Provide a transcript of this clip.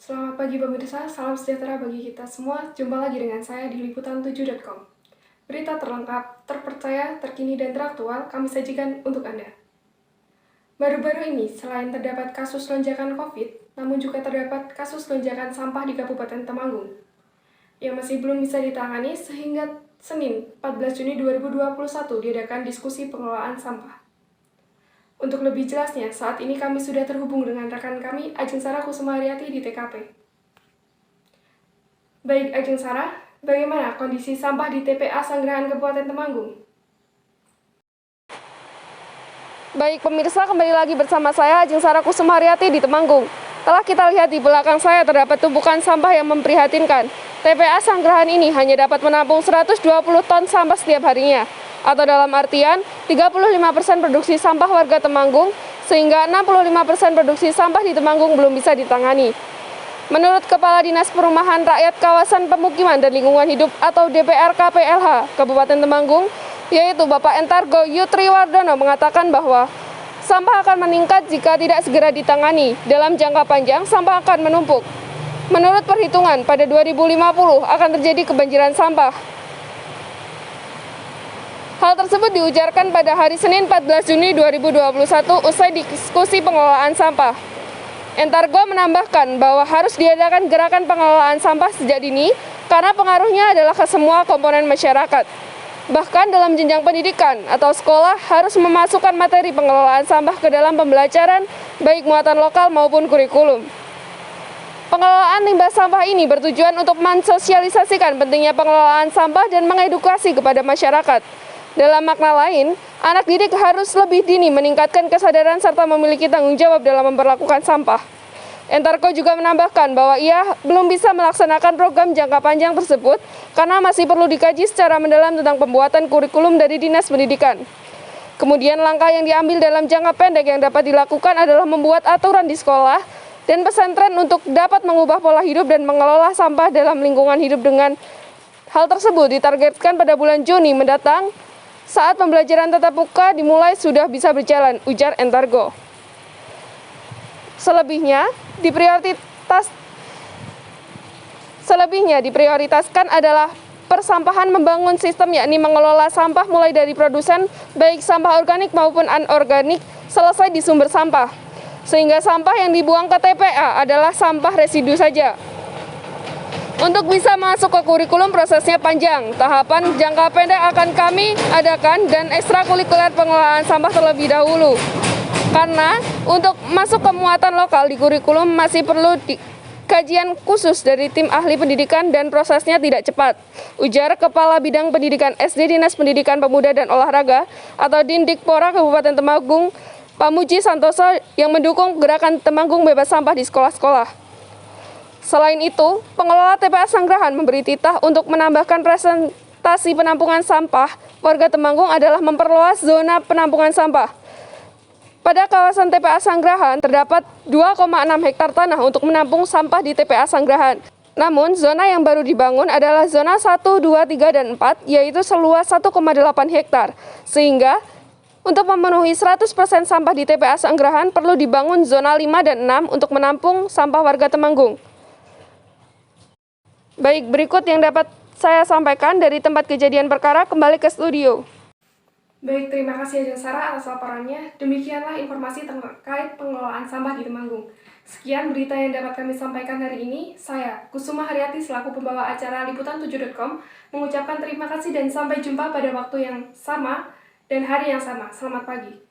Selamat pagi pemirsa, salam sejahtera bagi kita semua. Jumpa lagi dengan saya di liputan7.com. Berita terlengkap, terpercaya, terkini, dan teraktual kami sajikan untuk Anda. Baru-baru ini, selain terdapat kasus lonjakan COVID, namun juga terdapat kasus lonjakan sampah di Kabupaten Temanggung yang masih belum bisa ditangani sehingga Senin 14 Juni 2021 diadakan diskusi pengelolaan sampah. Untuk lebih jelasnya, saat ini kami sudah terhubung dengan rekan kami, Ajeng Sarah Kusumariati di TKP. Baik Ajeng Sarah, bagaimana kondisi sampah di TPA Sanggerahan Kabupaten Temanggung? Baik pemirsa, kembali lagi bersama saya Ajeng Sarah Kusumariati di Temanggung. Telah kita lihat di belakang saya terdapat tumpukan sampah yang memprihatinkan. TPA Sanggerahan ini hanya dapat menampung 120 ton sampah setiap harinya. Atau dalam artian 35% produksi sampah warga Temanggung, sehingga 65% produksi sampah di Temanggung belum bisa ditangani. Menurut Kepala Dinas Perumahan Rakyat Kawasan Pemukiman dan Lingkungan Hidup atau DPRK PLH Kabupaten Temanggung, yaitu Bapak Entargo Yutriwardono mengatakan bahwa sampah akan meningkat jika tidak segera ditangani. Dalam jangka panjang, sampah akan menumpuk. Menurut perhitungan, pada 2050 akan terjadi kebanjiran sampah. Hal tersebut diujarkan pada hari Senin 14 Juni 2021 usai diskusi pengelolaan sampah. Entargo menambahkan bahwa harus diadakan gerakan pengelolaan sampah sejak dini karena pengaruhnya adalah ke semua komponen masyarakat. Bahkan dalam jenjang pendidikan atau sekolah harus memasukkan materi pengelolaan sampah ke dalam pembelajaran baik muatan lokal maupun kurikulum. Pengelolaan limbah sampah ini bertujuan untuk mensosialisasikan pentingnya pengelolaan sampah dan mengedukasi kepada masyarakat. Dalam makna lain, anak didik harus lebih dini meningkatkan kesadaran serta memiliki tanggung jawab dalam memperlakukan sampah. Entargo juga menambahkan bahwa ia belum bisa melaksanakan program jangka panjang tersebut karena masih perlu dikaji secara mendalam tentang pembuatan kurikulum dari Dinas Pendidikan. Kemudian langkah yang diambil dalam jangka pendek yang dapat dilakukan adalah membuat aturan di sekolah dan pesantren untuk dapat mengubah pola hidup dan mengelola sampah dalam lingkungan hidup. Dengan hal tersebut ditargetkan pada bulan Juni mendatang, saat pembelajaran tatap muka dimulai sudah bisa berjalan, ujar Entargo. Selebihnya diprioritaskan adalah persampahan membangun sistem yakni mengelola sampah mulai dari produsen baik sampah organik maupun anorganik selesai di sumber sampah. Sehingga sampah yang dibuang ke TPA adalah sampah residu saja. Untuk bisa masuk ke kurikulum prosesnya panjang. Tahapan jangka pendek akan kami adakan dan ekstrakurikuler pengelolaan sampah terlebih dahulu. Karena untuk masuk ke muatan lokal di kurikulum masih perlu kajian khusus dari tim ahli pendidikan dan prosesnya tidak cepat, ujar Kepala Bidang Pendidikan SD Dinas Pendidikan Pemuda dan Olahraga atau Dindikpora Kabupaten Temanggung, Pak Muji Santoso yang mendukung gerakan Temanggung Bebas Sampah di sekolah-sekolah. Selain itu, pengelola TPA Sanggerahan memberi titah untuk menambahkan presentasi penampungan sampah. Warga Temanggung adalah memperluas zona penampungan sampah. Pada kawasan TPA Sanggerahan terdapat 2,6 hektar tanah untuk menampung sampah di TPA Sanggerahan. Namun, zona yang baru dibangun adalah zona 1, 2, 3, dan 4, yaitu seluas 1,8 hektar. Sehingga, untuk memenuhi 100% sampah di TPA Sanggerahan perlu dibangun zona 5 dan 6 untuk menampung sampah warga Temanggung. Baik, berikut yang dapat saya sampaikan dari tempat kejadian perkara. Kembali ke studio. Baik, terima kasih Ajeng Sarah atas laporannya. Demikianlah informasi terkait pengelolaan sampah di Temanggung. Sekian berita yang dapat kami sampaikan hari ini. Saya, Kusuma Haryati selaku pembawa acara liputan7.com mengucapkan terima kasih dan sampai jumpa pada waktu yang sama dan hari yang sama. Selamat pagi.